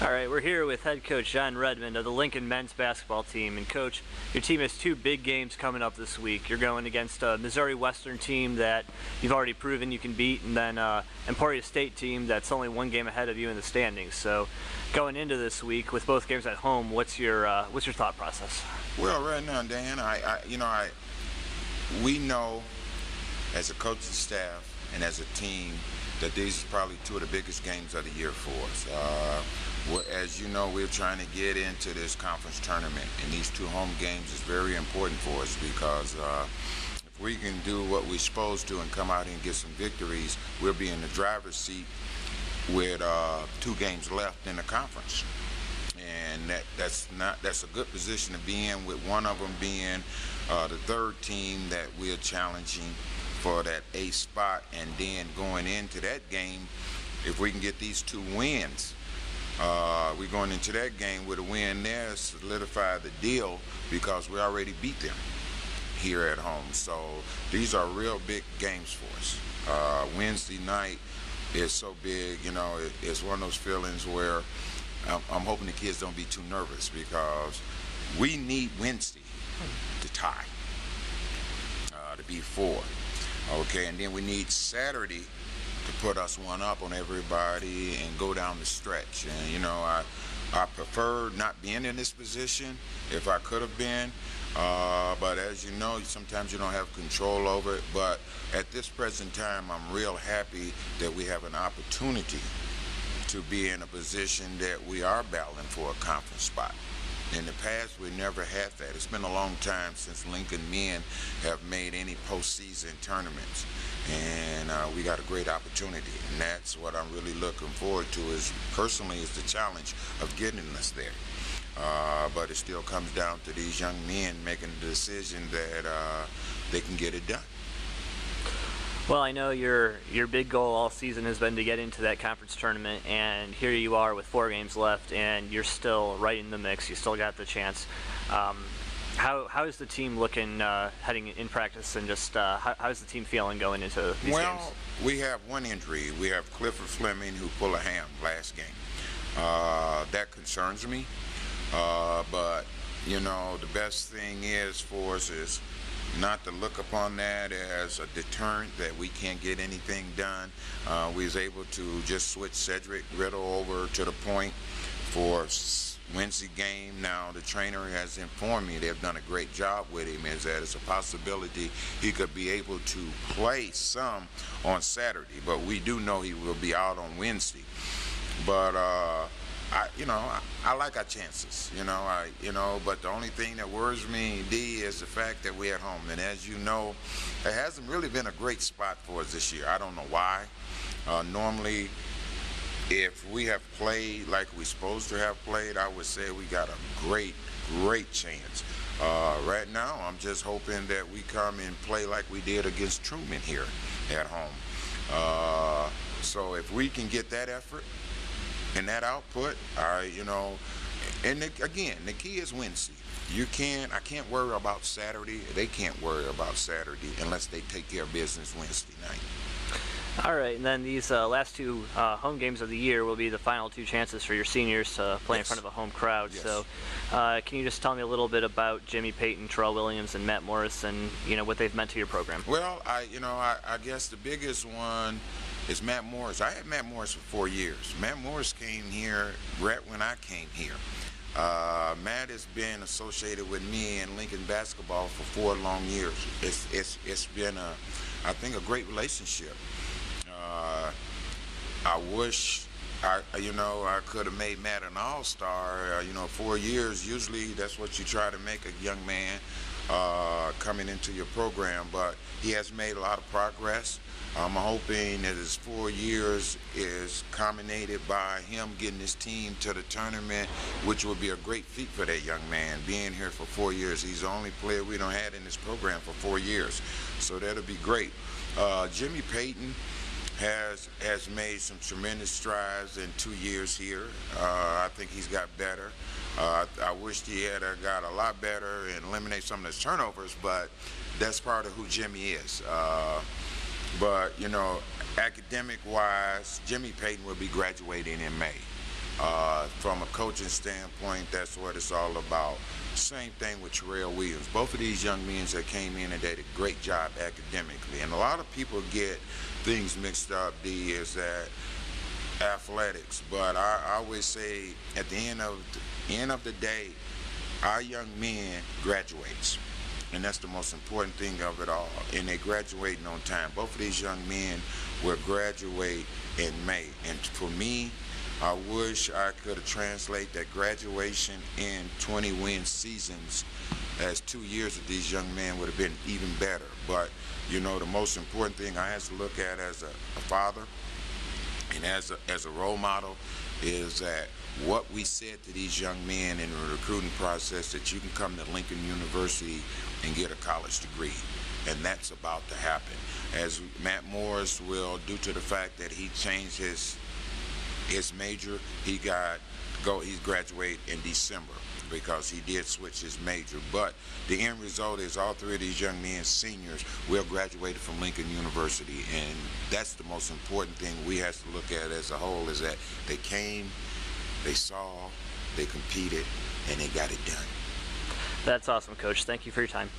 All right, we're here with head coach John Redmond of the Lincoln men's basketball team. And coach, your team has two big games coming up this week. You're going against a Missouri Western team that you've already proven you can beat, and then Emporia State team that's only one game ahead of you in the standings. So going into this week with both games at home, what's your thought process? Well, right now, Dan, we know as a coaching staff and as a team that these are probably two of the biggest games of the year for us. As you know, we're trying to get into this conference tournament, and these two home games is very important for us because if we can do what we're supposed to and come out and get some victories, we'll be in the driver's seat with 2 games left in the conference. And that's a good position to be in, with one of them being the third team that we're challenging for that 8th spot. And then going into that game, if we can get these 2 wins, we're going into that game with a win there, solidify the deal, because we already beat them here at home. So these are real big games for us. Wednesday night is so big, it's one of those feelings where I'm hoping the kids don't be too nervous, because we need Wednesday to tie, to be 4. Okay, and then we need Saturday to put us one up on everybody and go down the stretch. And I prefer not being in this position if I could have been, but as you know, sometimes you don't have control over it. But at this present time, I'm real happy that we have an opportunity to be in a position that we are battling for a conference spot. In the past, we never had that. It's been a long time since Lincoln men have made any postseason tournaments, and we got a great opportunity, and that's what I'm really looking forward to. Is the challenge of getting us there. But it still comes down to these young men making the decision that they can get it done. Well, I know your big goal all season has been to get into that conference tournament, and here you are with 4 games left, and you're still right in the mix. You still got the chance. How is the team looking heading in practice, and just how's the team feeling going into these games? Well, we have one injury. We have Clifford Fleming, who pulled a ham last game. That concerns me, but the best thing is for us is not to look upon that as a deterrent that we can't get anything done. We was able to just switch Cedric Riddle over to the point for Wednesday game. Now the trainer has informed me they've done a great job with him, is that it's a possibility he could be able to play some on Saturday, but we do know he will be out on Wednesday. But I like our chances, but the only thing that worries me, D, is the fact that we're at home. And as you know, it hasn't really been a great spot for us this year. I don't know why. Normally, if we have played like we're supposed to have played, I would say we got a great chance. Right now, I'm just hoping that we come and play like we did against Truman here at home. So if we can get that effort and that output, and again, the key is Wednesday. I can't worry about Saturday. They can't worry about Saturday unless they take care of business Wednesday night. All right, and then these last 2 home games of the year will be the final 2 chances for your seniors to play in front of a home crowd. Yes. So can you just tell me a little bit about Jimmy Payton, Terrell Williams, and Matt Morris, and what they've meant to your program? Well, I guess the biggest one is Matt Morris. I had Matt Morris for 4 years. Matt Morris came here right when I came here. Matt has been associated with me in Lincoln basketball for 4 long years. It's been I think a great relationship. I wish I could have made Matt an all-star. 4 years, usually that's what you try to make a young man coming into your program, but he has made a lot of progress. I'm hoping that his 4 years is culminated by him getting his team to the tournament, which would be a great feat for that young man, being here for 4 years. He's the only player we don't had in this program for 4 years, so that'll be great. Jimmy Payton has made some tremendous strides in 2 years here. I think he's got better. I wished he had got a lot better and eliminate some of his turnovers, but that's part of who Jimmy is. But, academic-wise, Jimmy Payton will be graduating in May. from a coaching standpoint, that's what it's all about. Same thing with Terrell Williams. Both of these young men that came in and did a great job academically. And a lot of people get things mixed up, is that athletics. But I always say at the end of the day, our young men graduates. And that's the most important thing of it all. And they graduating on time. Both of these young men will graduate in May. And for me, I wish I could have translated that graduation in 20-win seasons, as 2 years of these young men would have been even better. But, you know, the most important thing I have to look at as a father and as a role model is that what we said to these young men in the recruiting process, that you can come to Lincoln University and get a college degree. And that's about to happen. As Matt Morris will, due to the fact that he changed his major, he's graduate in December because he did switch his major. But the end result is all three of these young men, seniors, will graduate from Lincoln University. And that's the most important thing we have to look at as a whole, is that they came, they saw, they competed, and they got it done. That's awesome, Coach. Thank you for your time.